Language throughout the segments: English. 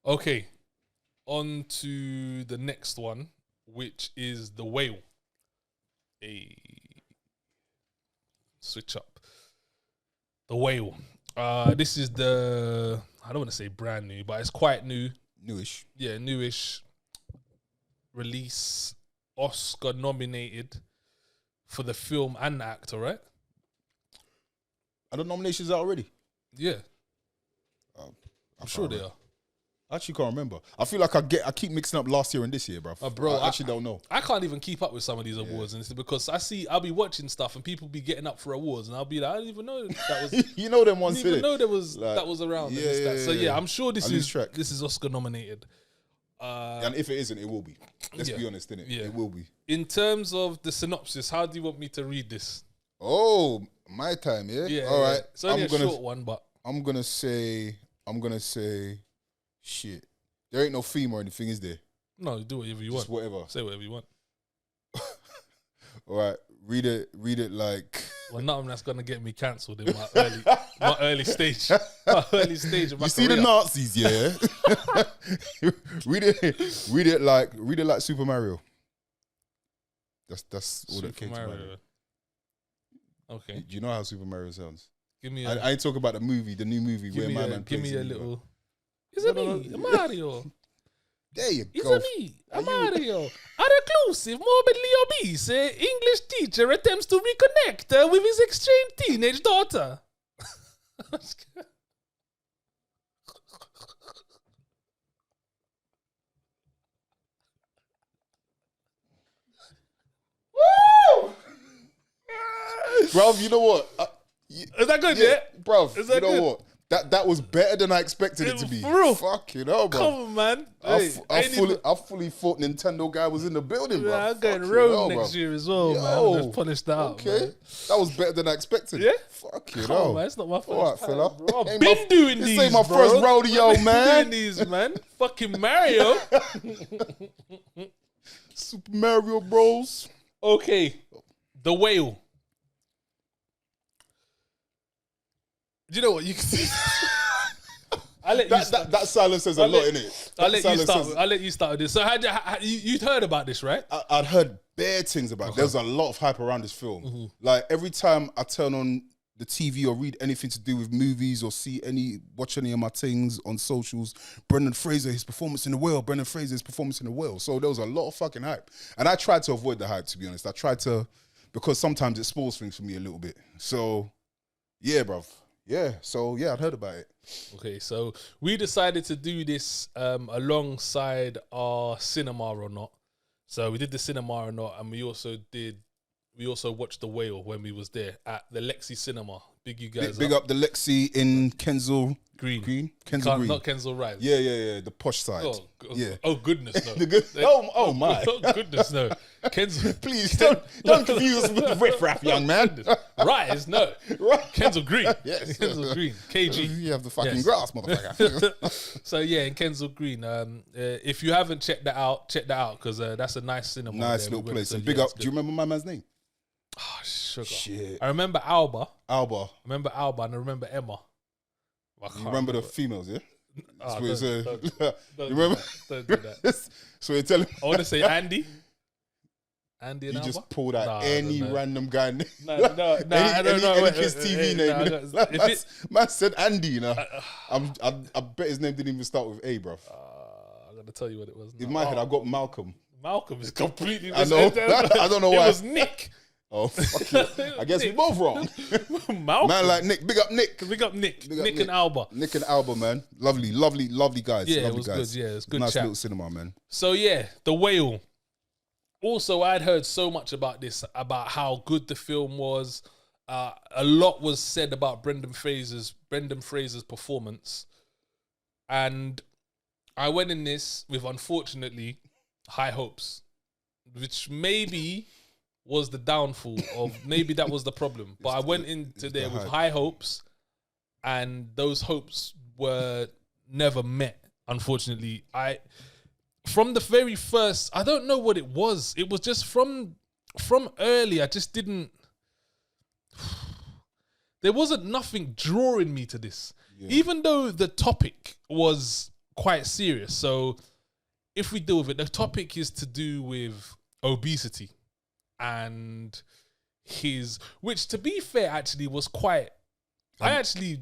Okay, on to the next one, which is The Whale. A switch up. The Whale. This is the, I don't want to say brand new, but it's quite new. Newish. Yeah, newish release. Oscar nominated for the film and the actor, right? Are the nominations out already? Yeah. I'm sure they are. I actually can't remember. I feel like I keep mixing up last year and this year, bro. Bro, I actually don't know. I can't even keep up with some of these awards, and it's because I'll be watching stuff and people be getting up for awards, and I'll be like, I didn't even know that was. You know them ones. I didn't even know there was like, that was around. Yeah, and that. So yeah, I'm sure this track. is Oscar nominated. And if it isn't, it will be. Let's be honest, innit? Yeah. It will be. In terms of the synopsis, how do you want me to read this? Oh, my time, yeah? Yeah. All right. It's only a short one, but I'm gonna say shit. There ain't no theme or anything, is there? no, do whatever you Just want. whatever. Say whatever you want. All right. Read it like Well, nothing that's gonna get me cancelled in my early stage. My early stage of my you see career. the Nazis, yeah? read it like Super Mario. That's all that came to mind. Okay. Do you know how Super Mario sounds? Give me I ain't talking about the new movie where my man give plays me a in it, little. bro. Is it me, Mario? There you Is go. it me, Mario? A reclusive, morbidly obese English teacher attempts to reconnect with his estranged teenage daughter. Woo! Bruv, you know what? Is that good, yeah? Bruv, Is that you know good? what? That was better than I expected it to be. For real? Fucking hell, bro. Come on, man. I fully thought Nintendo guy was in the building, bro. I'm going Fucking rogue hell, next bro. year as well, Yo, man. Let's polish that out, Okay. man. That was better than I expected. Yeah? Fucking Come hell. on, man. It's not my first All right, time, fella. bro. I've Ain't been doing these, This ain't my bro. first rodeo, I've been man. doing these, man. Fucking Mario. Super Mario Bros. Okay. The Whale. Do you know what? You can see. That silence says a lot, innit? I'll let you start with this. So you'd heard about this, right? I'd heard bare things about it. There was a lot of hype around this film. Like every time I turn on the TV or read anything to do with movies or watch any of my things on socials, Brendan Fraser, his performance in The Whale, So there was a lot of fucking hype. And I tried to avoid the hype, to be honest. Because sometimes it spoils things for me a little bit. So, yeah, bruv. Yeah, so yeah, I'd heard about it. Okay, so we decided to do this alongside our Cinema or Not. So we did the Cinema or Not, and we also watched The Whale when we was there at the Lexi Cinema. Big you guys Big up the Lexi in Kensal Green. Kensal Green. Not Kensal Rise. Yeah, the posh side. Yeah. Oh goodness, no. Oh my. Oh goodness, no. Kensal. Please don't confuse us with the riffraff, young man. Rise, no. Kensal Green. Yes. Kensal Green. KG. You have the fucking grass, motherfucker. So yeah, in Kensal Green. If you haven't checked that out, because that's a nice cinema. Nice little place. And big up. Do you remember my man's name? Oh, sugar. Shit. I remember Alba. I remember Alba, and I remember Emma. You remember the females, yeah? Oh, you remember? Don't do that. So you're telling me I want to say Andy. Andy and you Alba? just pulled out any random guy name. No, I don't know. Any kid's TV name. Man said Andy, you know. I bet his name didn't even start with A, bruv. I'm going to tell you what it was. In my head, I got Malcolm. Malcolm is completely... I know. I don't know why. It was Nick. Oh, fuck it. I guess we both wrong. Malcolm. Man like Nick. Big up Nick. Big up Nick. Nick and Alba. Nick and Alba, man. Lovely guys. Yeah, lovely it was guys. good. Yeah, it was good nice chat. little cinema, man. So yeah, The Whale. Also, I'd heard so much about this, about how good the film was. A lot was said about Brendan Fraser's performance. And I went in this with, unfortunately, high hopes, which maybe was the downfall of, maybe that was the problem. But I went into there with high hopes, and those hopes were never met, unfortunately. From the very first, I don't know what it was. It was just from early, I just didn't... There wasn't nothing drawing me to this. Yeah. Even though the topic was quite serious. So if we deal with it, the topic is to do with obesity and which to be fair, actually was quite, I actually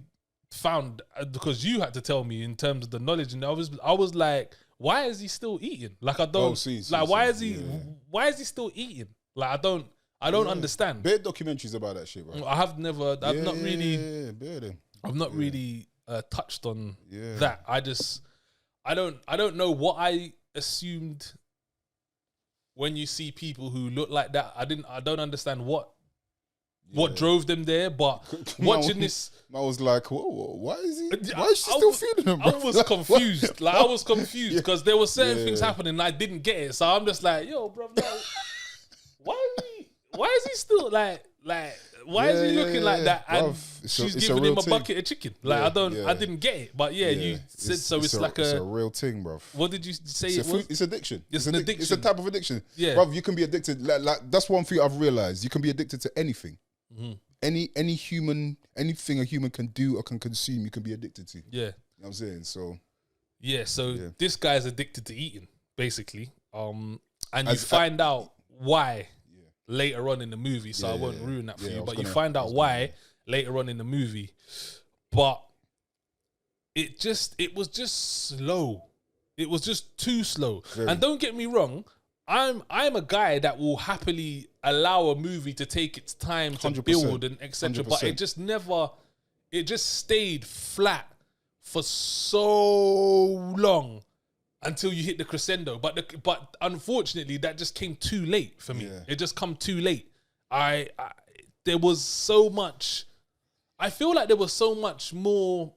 found, because you had to tell me in terms of the knowledge, and I was like, why is he still eating? Like, I don't, why is he still eating? Like, I don't understand. Bare documentaries about that shit, bro. I've not really touched on that. I don't know what I assumed when you see people who look like that. I don't understand what drove them there, but watching this, I was like, whoa, why is she still feeding him, bro? I was confused. Like, I was confused because there were certain things happening and I didn't get it. So I'm just like, yo, bro, like, why is he still like why is he looking like that? And she's giving him a bucket of chicken. Like, I didn't get it. But you said so. It's like it's a real thing, bro. What did you say? It's addiction. It's an addiction. It's a type of addiction. Yeah, bro. You can be addicted. Like that's one thing I've realized. You can be addicted to anything. Mm-hmm. Anything a human can do or can consume, you can be addicted to. Yeah, you know what I'm saying. So this guy's addicted to eating, basically. And you find out why later on in the movie. So I won't ruin that for you, but you find out why later on in the movie. But it was just slow. It was just too slow. Very. And don't get me wrong, I'm a guy that will happily allow a movie to take its time to 100%, build and etc. But 100%. it just stayed flat for so long until you hit the crescendo. But unfortunately, that just came too late for me. Yeah. It just come too late. There was so much. I feel like there was so much more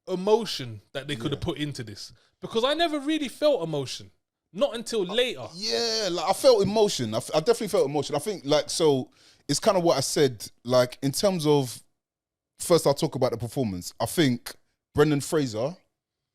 emotion that they could have put into this, because I never really felt emotion. Not until later. Yeah, like I felt emotion. I definitely felt emotion. I think, like, so it's kind of what I said, like, in terms of, first I'll talk about the performance. I think Brendan Fraser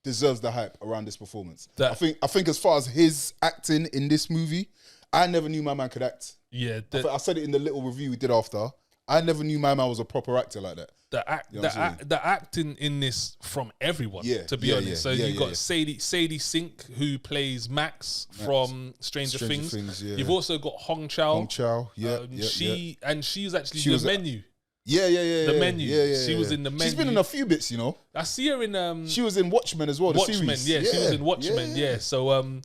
deserves the hype around this performance. I think as far as his acting in this movie, I never knew my man could act. Yeah. I said it in the little review we did after. I never knew my man was a proper actor like that. The acting in this from everyone, to be honest. So you've got Sadie Sink, who plays Max from Stranger Things. You've also got Hong Chow. She's actually the menu. The menu. She was in the menu. She's been in a few bits, you know. I see her in she was in Watchmen as well. Watchmen, she was in Watchmen. Yeah. So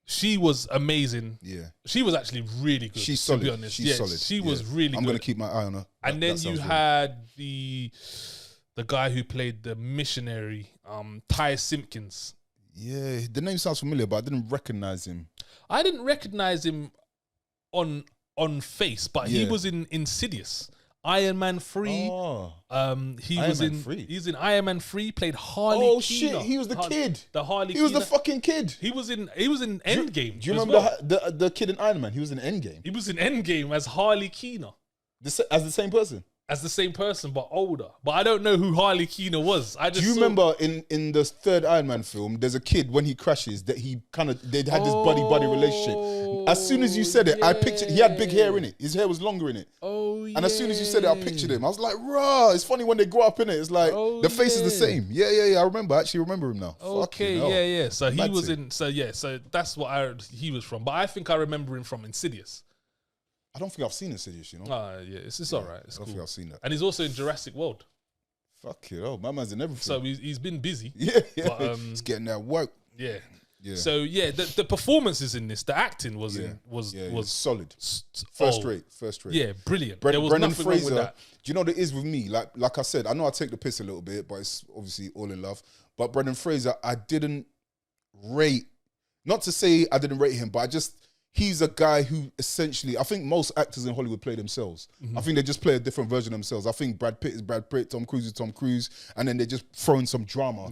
she was amazing. Yeah. She was actually really good. She's solid. To be honest. She's solid. She was really good. I'm gonna keep my eye on her. And then you had the guy who played the missionary, Ty Simpkins. Yeah, the name sounds familiar, but I didn't recognize him. I didn't recognize him on face, but he was in Insidious. Iron Man 3. He's in Iron Man 3, played Harley Keener. Shit, he was the kid. He was the fucking kid. He was in Endgame. Do you remember the kid in Iron Man? He was in Endgame. He was in Endgame as Harley Keener. As the same person? As the same person, but older. But I don't know who Harley Keener was. Do you remember in the third Iron Man film, there's a kid when he crashes that they'd had this buddy relationship. As soon as you said it, I pictured, he had big hair in it. His hair was longer in it. And as soon as you said it, I pictured him. I was like, rah, it's funny when they grow up in it. It's like, the face is the same. Yeah. I actually remember him now. Okay, yeah. So he was in, so that's what he was from. But I think I remember him from Insidious. I don't think I've seen Insidious, you know? It's all right. It's I don't think I've seen that. And he's also in Jurassic World. Fuck it, my man's in everything. So he's been busy. Yeah. But, he's getting that work. Yeah. So the performances in this, the acting was solid, first rate. Yeah, brilliant. There was Brendan nothing Fraser. wrong with that. Do you know what it is with me? Like I said, I know I take the piss a little bit, but it's obviously all in love. But Brendan Fraser, I didn't rate. Not to say I didn't rate him, but he's a guy who essentially, I think most actors in Hollywood play themselves. I think they just play a different version of themselves. I think Brad Pitt is Brad Pitt, Tom Cruise is Tom Cruise, and then they just throw in some drama.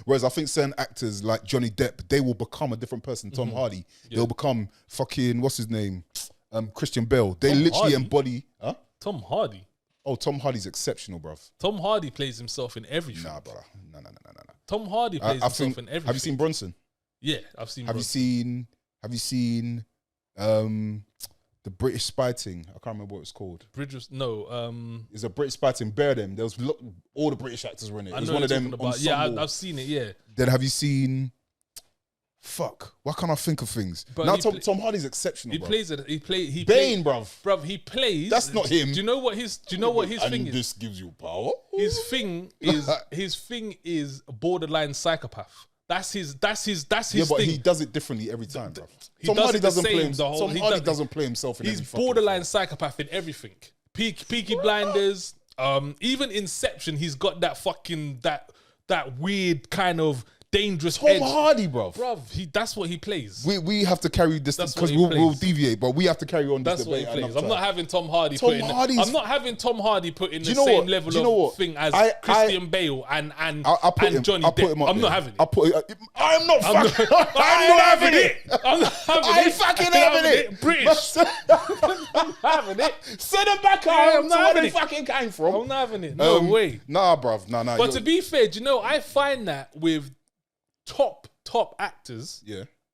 Whereas I think certain actors like Johnny Depp, they will become a different person. Tom Hardy, they'll become fucking, what's his name? Christian Bale. They literally embody... Huh? Tom Hardy. Oh, Tom Hardy's exceptional, bruv. Tom Hardy plays himself in everything. Nah, brother. No. Tom Hardy plays himself in everything. Have you seen Bronson? Yeah, I've seen Have you seen The British spy thing. I can't remember what it's called. It's a British spy thing. Bear them. There was all the British actors were in it. It was one of them. Yeah, I've seen it. Yeah. Then have you seen? Fuck. Why can't I think of things? But now Tom Hardy's exceptional. He plays it. He Bane, bruv. Bruv, he plays. That's not him. Do you know what his thing is? This gives you power. His thing is borderline psychopath. That's his Yeah, but thing. he does it differently every time, bruv. Tom Hardy doesn't play himself in every fucking borderline psychopath in everything. Peaky Blinders, even Inception, he's got that fucking that weird kind of dangerous Tom Hardy, bruv. That's what he plays. We have to carry this because we'll deviate, but we have to carry on this That's what he debate. plays. I'm not having Tom Hardy put in the same level of thing as Christian Bale and Johnny Depp. I'm not having it. I'm not having it. I'm not having it. I ain't fucking having it. British. I'm having it. Send them back home to where they fucking came from. I'm not having it. No way. Nah, bruv. Nah. But to be fair, I find that with top actors,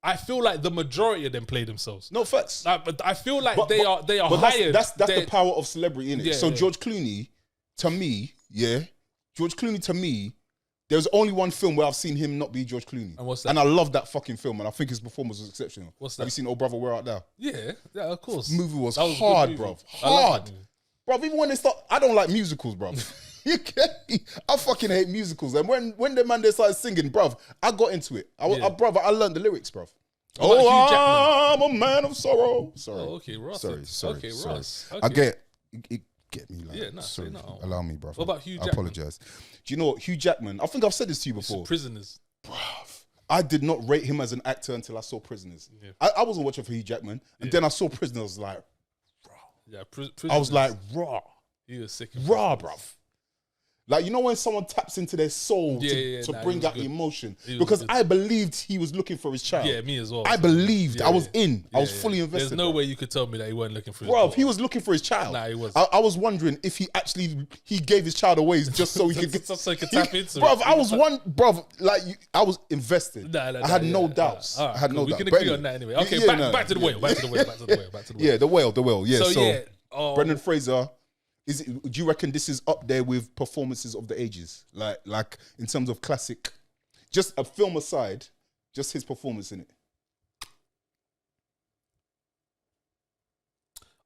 I feel like the majority of them play themselves. No facts. But I feel like they are hired. That's the power of celebrity, innit? So George Clooney, to me, there's only one film where I've seen him not be George Clooney. And what's that? And I love that fucking film, and I think his performance was exceptional. What's that? Have you seen Oh Brother, Where Art Thou? Yeah, of course. This movie was hard, bruv. Hard. Bruv, even when they start, I don't like musicals, bruv. You get me? I fucking hate musicals. And when the man they started singing, bruv, I got into it. I learned the lyrics, bruv. I'm a man of sorrow. Sorry. Oh, okay, Ross. Sorry. Ross. Okay. I get me. Like, no, sorry. no. Allow me, bruv. What about Hugh Jackman? I apologize. Do you know what? Hugh Jackman, I think I've said this to you before. Prisoners. Bruv. I did not rate him as an actor until I saw Prisoners. Yeah. I wasn't watching for Hugh Jackman. And then I saw Prisoners, I was like, raw. Yeah, I was like, raw. He was sick. Raw, bruv. Like, you know when someone taps into their soul to bring out the emotion? Because I believed he was looking for his child. Yeah, me as well. I believed. I was in. I was fully invested. There's no way you could tell me that he weren't looking for his child. child. He was looking for his child. Nah, he was. I was wondering if he gave his child away just so he could get... so he could tap into bruv, it. I was invested. I had no doubts. Right, I had no doubts. We can agree on that anyway. Okay, back to the whale. Back to the whale. Yeah, the whale. Yeah, so Brendan Fraser... do you reckon this is up there with performances of the ages? Like in terms of classic, just a film aside, just his performance in it.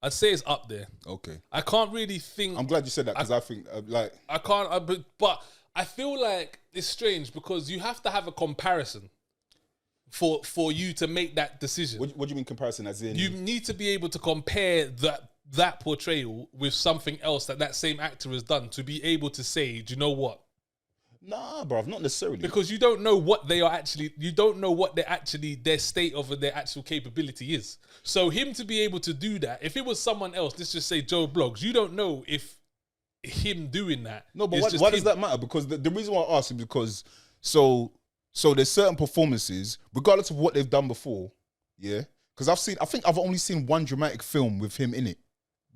I'd say it's up there. Okay. I can't really think. I'm glad you said that because I think I can't. But I feel like it's strange because you have to have a comparison for you to make that decision. What do you mean comparison? As in, you need to be able to compare that portrayal with something else that same actor has done to be able to say, do you know what? Nah, bruv, not necessarily. Because you don't know what they are actually, you don't know what their state of their actual capability is. So him to be able to do that, if it was someone else, let's just say Joe Bloggs, you don't know if him doing that. No, but why does that matter? Because the reason why I ask is because, so there's certain performances, regardless of what they've done before, yeah? Because I think I've only seen one dramatic film with him in it,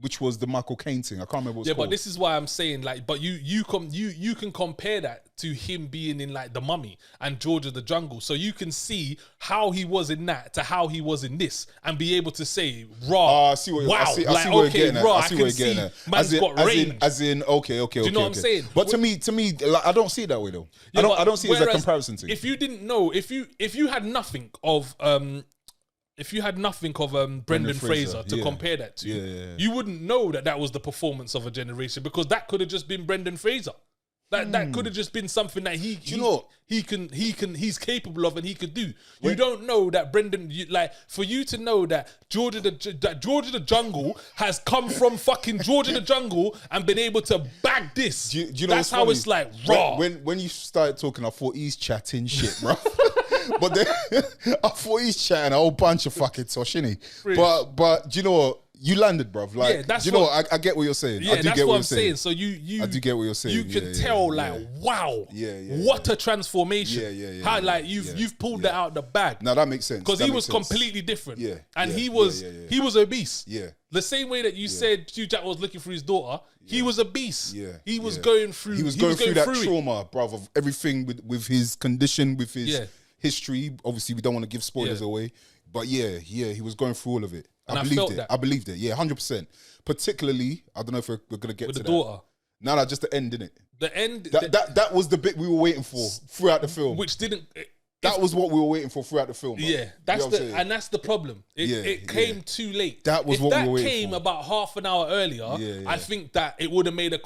which was the Michael Caine thing. I can't remember what it's called. But this is why I'm saying, like, but you can compare that to him being in like The Mummy and George of the Jungle, so you can see how he was in that to how he was in this, and be able to say, raw. I see where you're getting at. I see where you're getting at. Man's got range. As in, okay. Do you know what I'm saying? But to me, like, I don't see it that way though. I don't see it as a comparison thing. If you didn't know, if you had nothing of Brendan Fraser to compare that to, you wouldn't know that was the performance of a generation, because that could have just been Brendan Fraser. That could have just been something that he's capable of and he could do. You don't know that Brendan, for you to know that George of the Jungle has come from fucking George of the Jungle and been able to bag this. Do you know that's how it's like raw. When you started talking, I thought he's chatting shit, bro. But then I thought he's chatting a whole bunch of fucking tosh, innit? But do you know what? You landed, bruv. Like, that's I get what you're saying. Yeah, that's what I'm saying. So I do get what you're saying. You can tell, wow, what a transformation. Yeah. How you've pulled that out of the bag. Now that makes sense. Because he was completely different. Yeah. And he was obese. Yeah. The same way that you said Hugh Jack was looking for his daughter, he was obese. Yeah. He was going through. He was going through that trauma, bruv, of everything with his condition, with his history. Obviously, we don't want to give spoilers away. But he was going through all of it. And I believed felt it. that. I believed it. Yeah, 100%. Particularly, I don't know if we're gonna get With to the that. daughter. No, just the end, didn't it? The end. That was the bit we were waiting for throughout the film. Which didn't. That was what we were waiting for throughout the film. Bro. Yeah, that's and that's the problem. It came too late. That was if what that we were waiting came for. about half an hour earlier, I think that it would have made a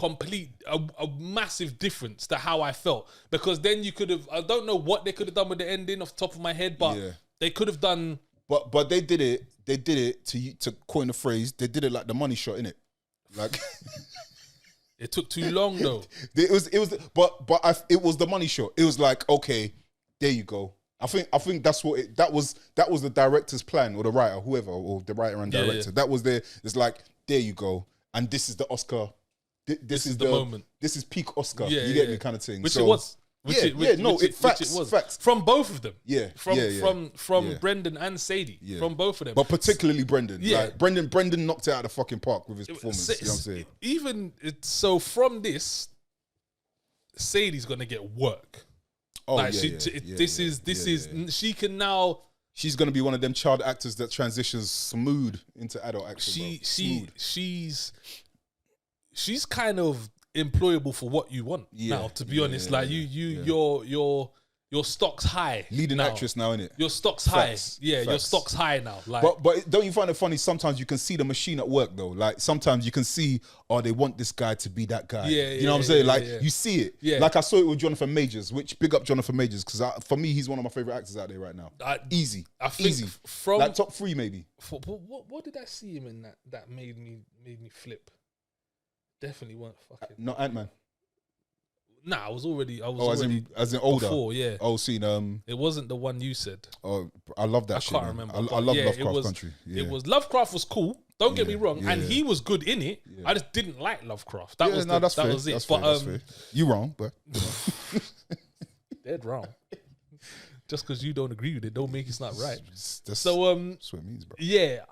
massive difference to how I felt. Because then you could have, I don't know what they could have done with the ending off the top of my head, but they could have done. But they did it. They did it to coin a phrase. They did it like the money shot, innit? Like. It took too long though. It was the money shot. It was like, okay, there you go. I think that's what that was the director's plan, or the writer, whoever, or the writer and director. That was it's like, there you go. And this is the Oscar. This is the moment. This is peak Oscar. You get me, kind of thing. Which it was. Facts. From both of them. From Brendan and Sadie. From both of them. But particularly Brendan. Yeah. Like, Brendan knocked it out of the fucking park with his performance. You know what I'm saying? Even so from this, Sadie's gonna get work. Oh, like she can now. She's gonna be one of them child actors that transitions smooth into adult action. She's kind of employable for what you want now, to be honest. Like your stock's high. Leading actress now, innit? Your stock's high. Yeah, your stock's high now. Like, but don't you find it funny? Sometimes you can see the machine at work though. Like sometimes you can see, oh, they want this guy to be that guy. You know what I'm saying? Like you see it. Yeah. Like I saw it with Jonathan Majors, which big up Jonathan Majors, because for me he's one of my favorite actors out there right now. Easy. I think easy. From like top 3 maybe. What did I see him in that made me flip? Definitely weren't fucking. Not Ant-Man. Nah, I was already as in older. Before, yeah. Oh, seen It wasn't the one you said. Oh, I love that. I can't remember. I love Lovecraft Country. Yeah. It was Lovecraft was cool. Don't get me wrong, and he was good in it. I just didn't like Lovecraft. That was it. That's fair. You wrong, but dead wrong. Just because you don't agree with it, don't make it's not right. That's what it means, bro. Yeah.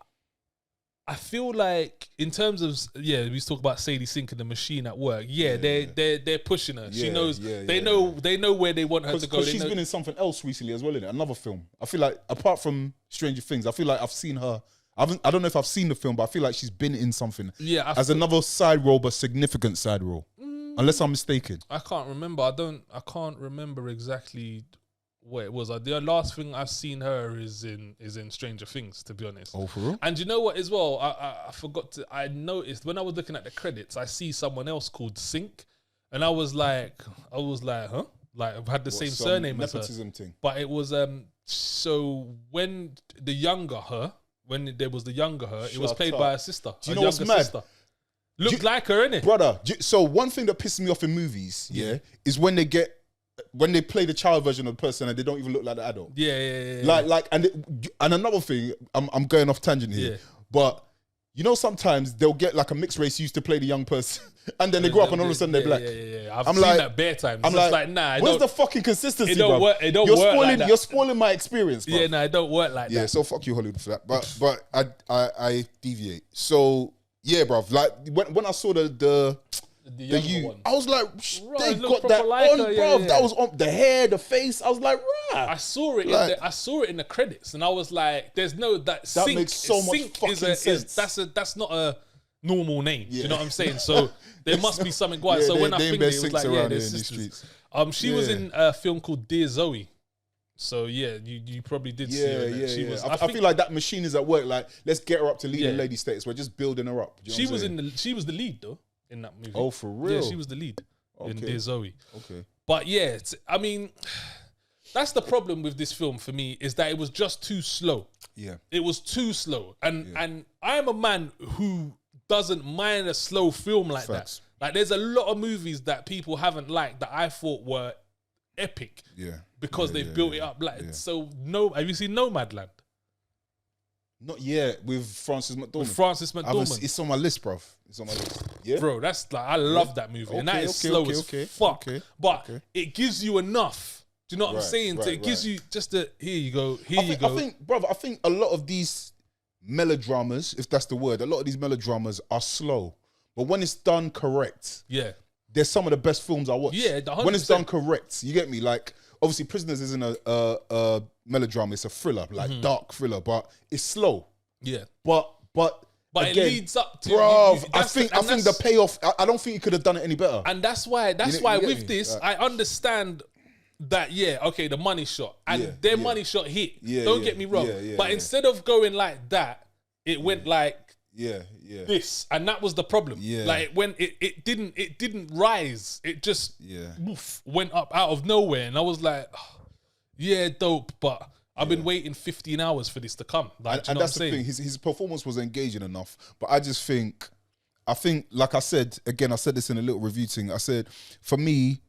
I feel like in terms of we talk about Sadie Sink and the machine at work. They're pushing her. She knows. They know where they want her to go. Because she's been in something else recently as well, innit? Another film. I feel like apart from Stranger Things, I feel like I've seen her. I don't know if I've seen the film, but I feel like she's been in something. Yeah, as another side role, but significant side role. Unless I'm mistaken. I can't remember. I can't remember exactly what it was. The last thing I've seen her is in Stranger Things, to be honest. Oh, for real? And you know what as well? I forgot to. I noticed when I was looking at the credits, I see someone else called Sink, and I was like, huh? Like I've had the same surname as her. Nepotism thing. But it was so when there was the younger her, it was played by her sister. Do you know what's mad? Sister. Looked like her, innit? Brother, so one thing that pisses me off in movies, is when they play the child version of the person and they don't even look like the adult. Yeah. Like, and another thing, I'm going off tangent here, but you know sometimes they'll get like a mixed race used to play the young person, and then they grow up and all of a sudden they're black. Yeah. I've seen that bare times. I'm like, nah. Where's the fucking consistency? It don't work. It don't work like that. You're spoiling my experience, bro. Yeah, it don't work like that. Yeah, so fuck you, Hollywood, for that. But I deviate. So yeah, bro. Like when I saw the younger one, I was like, they got that on, bro. Yeah. That was on the hair, the face. I was like, rah. I saw it in the credits, and I was like, "There's no that." That makes so much fucking sense. That's not a normal name. Yeah. Do you know what I'm saying? So there must be something going. So when I think it was like, there's sisters. She was in a film called Dear Zoe. So yeah, you probably did see her. Yeah. I feel like that machine is at work. Like, let's get her up to leading lady status. We're just building her up. She was the lead though in that movie. Oh, for real? Yeah, she was the lead in Dear Zoe. Okay. But yeah, I mean, that's the problem with this film for me, is that it was just too slow. Yeah. It was too slow. And I am a man who doesn't mind a slow film like that. Like, there's a lot of movies that people haven't liked that I thought were epic. Yeah. Because they built it up. Like, so have you seen Nomadland? Not yet, with Francis McDormand. It's on my list, bruv. It's on my list. Yeah, bro, that's like, I love that movie, and that is slow as fuck. But it gives you enough. Do you know what I'm saying? It gives you just here you go. I think a lot of these melodramas, if that's the word, a lot of these melodramas are slow, but when it's done correct, they're some of the best films I watch. Yeah, 100%. When it's done correct, you get me? Like, obviously, Prisoners isn't a melodrama; it's a thriller, like dark thriller, but it's slow. Yeah, but But But again, it leads up to, bro. I think the payoff. I don't think he could have done it any better. and that's why you get with me? this, I understand that, okay, the money shot, and their money shot hit. Don't get me wrong, but instead of going like that, it went like this, and that was the problem. Like when it didn't rise, it just woof, went up out of nowhere, and I was like, dope, but I've been waiting 15 hours for this to come. Like, and that's the thing. His performance was engaging enough, but I think, like I said again, I said this in a little review thing. I said, for me,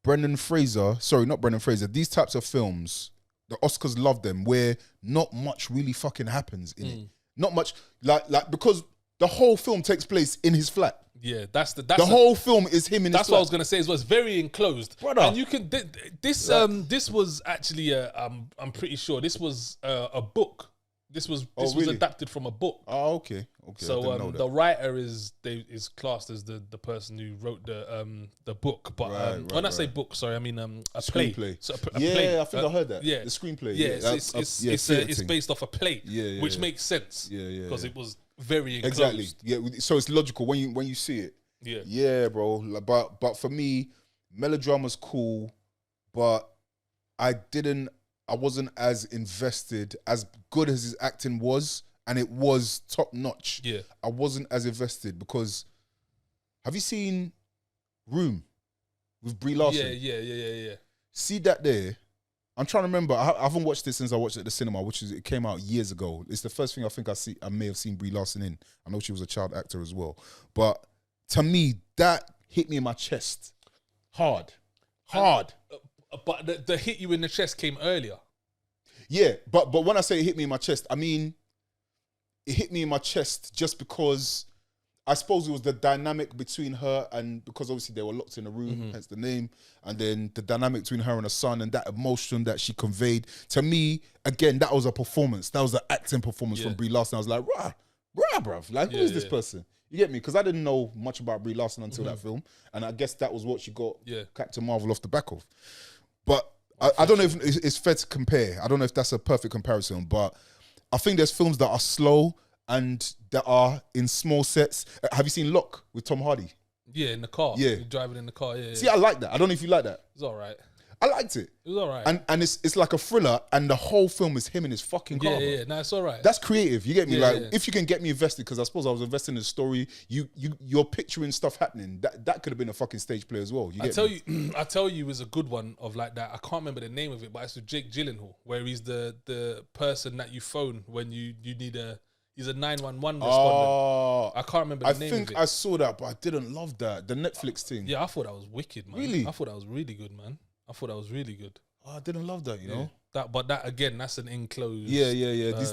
not Brendan Fraser. These types of films, the Oscars love them, where not much really fucking happens in it. Not much, like because the whole film takes place in his flat. Yeah, the whole film is him in his flat. That's what I was gonna say. It was very enclosed, brother. And you can this was actually I'm pretty sure this was a book. This was adapted from a book. Oh, okay. So the writer is classed as the person who wrote the book. But when I say book, sorry, I mean a play. So a play. I think I heard that. Yeah, the screenplay. Yeah, it's based off a play. Which makes sense. Because it was very enclosed. Exactly. Yeah, so it's logical when you see it. Yeah, bro. But for me, melodrama's cool, but I wasn't as invested, as good as his acting was, and it was top notch. Yeah, I wasn't as invested because, have you seen Room with Brie Larson? Yeah. See that there? I'm trying to remember. I haven't watched it since I watched it at the cinema, it came out years ago. It's the first thing I think I may have seen Brie Larson in. I know she was a child actor as well, but to me, that hit me in my chest hard. But the hit you in the chest came earlier. Yeah, but when I say it hit me in my chest, I mean it hit me in my chest just because I suppose it was the dynamic between her, and because obviously they were locked in a room, hence the name, and then the dynamic between her and her son and that emotion that she conveyed. To me, again, that was a performance. That was an acting performance from Brie Larson. I was like, rah, bruv. Like, who is this person? You get me? Because I didn't know much about Brie Larson until that film, and I guess that was what she got Captain Marvel off the back of. But I don't know if it's fair to compare. I don't know if that's a perfect comparison, but I think there's films that are slow and that are in small sets. Have you seen Lock with Tom Hardy? Yeah, in the car. Yeah. You're driving in the car, See, I like that. I don't know if you like that. It's all right. I liked it. It was all right. And it's like a thriller, and the whole film is him in his fucking car. Yeah. No, it's all right. That's creative. You get me? If you can get me invested, because I suppose I was invested in the story. You're picturing stuff happening. That could have been a fucking stage play as well. I tell you, is a good one of like that. I can't remember the name of it, but it's with Jake Gyllenhaal, where he's the person that you phone when you need He's a 911 respondent. Oh, I can't remember the name of it. I think I saw that, but I didn't love that. The Netflix thing. Yeah, I thought that was wicked, man. Really? I thought that was really good, man. I thought that was really good. Oh, I didn't love that, you know. That again, that's an enclosed. Yeah.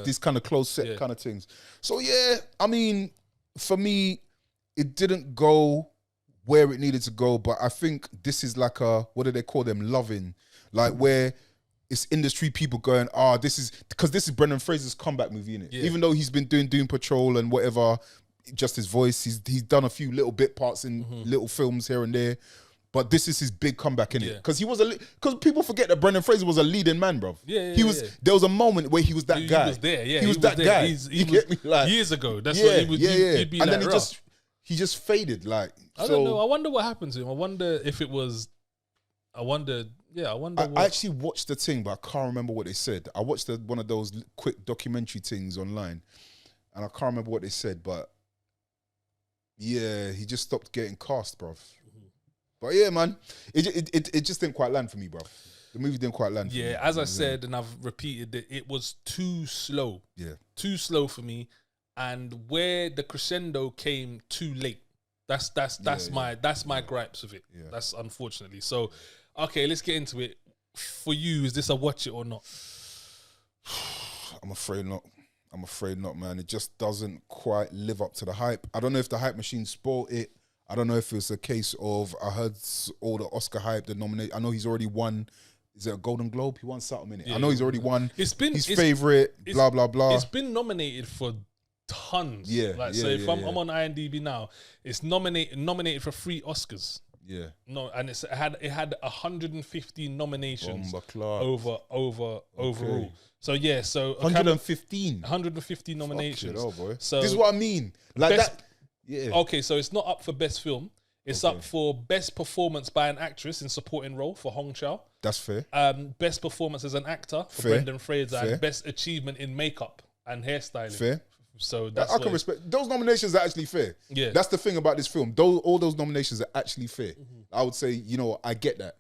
These kind of closed set kind of things. So yeah, I mean, for me, it didn't go where it needed to go, but I think this is like what do they call them? Loving, like where it's industry people going, this is Brendan Fraser's comeback movie, innit? Yeah. Even though he's been doing Doom Patrol and whatever, just his voice, he's done a few little bit parts in little films here and there. But this is his big comeback, innit? Because because people forget that Brendan Fraser was a leading man, bro. There was a moment where he was that guy. He was there, yeah. He was that guy. He get me? Like, years ago. That's what he would he'd be and like, then he just faded. Like, I don't know. I wonder what happened to him. I wonder if it was. I actually watched the thing, but I can't remember what they said. I watched one of those quick documentary things online, and I can't remember what they said. But yeah, he just stopped getting cast, bro. But yeah, man, it just didn't quite land for me, bro. The movie didn't quite land for me. Yeah, as I said, and I've repeated it, it was too slow. Yeah. Too slow for me. And where the crescendo came too late. That's my gripes with it. Yeah. That's unfortunately. So, okay, let's get into it. For you, is this a watch it or not? I'm afraid not, man. It just doesn't quite live up to the hype. I don't know if the hype machine spoiled it. I don't know if it's a case of I heard all the Oscar hype, the nomination. I know he's already won. Is it a Golden Globe? He won something in it. Yeah, I know he's already won. It's been his favorite. Blah blah blah. It's been nominated for tons. Yeah. So if I'm on IMDb now, it's nominated for 3 Oscars. Yeah. No, and it had 150 nominations Bomba Clark. overall. So yeah, so 115. 150 nominations. Fuck it, boy. So this is what I mean. Like best, that. Yeah. Okay, so it's not up for best film. It's Okay. up for best performance by an actress in supporting role for Hong Chow. That's fair. Best performance as an actor for Fair. Brendan Fraser, Fair. and best achievement in makeup and hairstyling. Fair. So that's I can respect those nominations are actually fair. Yeah. That's the thing about this film. All those nominations are actually fair. I would say, you know, I get that.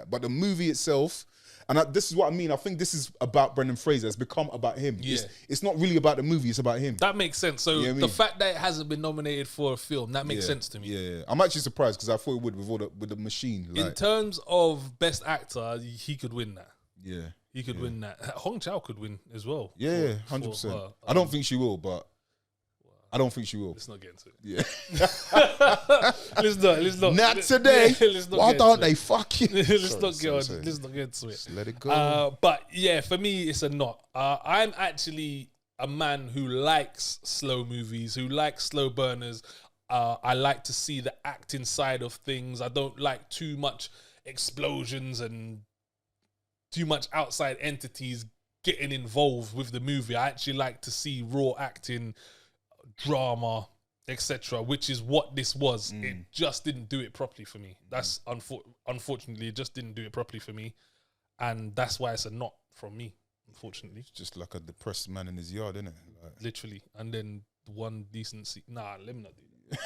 But the movie itself, and this is what I mean. I think this is about Brendan Fraser. It's become about him. Yeah. It's not really about the movie. It's about him. That makes sense. So You know what I the mean? fact that it hasn't been nominated for a film, that makes Yeah. sense to me. Yeah. I'm actually surprised because I thought it would with the machine. In Like, terms of best actor, he could win that. yeah. He could win that. Hong Chow could win as well. Yeah, for 100%. her. I don't think she will, but I don't think she will. Let's not get into it. Yeah. Let's not. Not today. Let's not Why get don't into they it. fucking? Let's not get into it. Just let it go. But yeah, for me, it's a not. I'm actually a man who likes slow movies, who likes slow burners. I like to see the acting side of things. I don't like too much explosions and too much outside entities getting involved with the movie. I actually like to see raw acting, drama, etc., which is what this was. It just didn't do it properly for me. That's unfortunately, it just didn't do it properly for me, and that's why it's a not from me. Unfortunately, It's just like a depressed man in his yard, isn't it? Like, literally. And then one decent scene. Nah, let me not do that.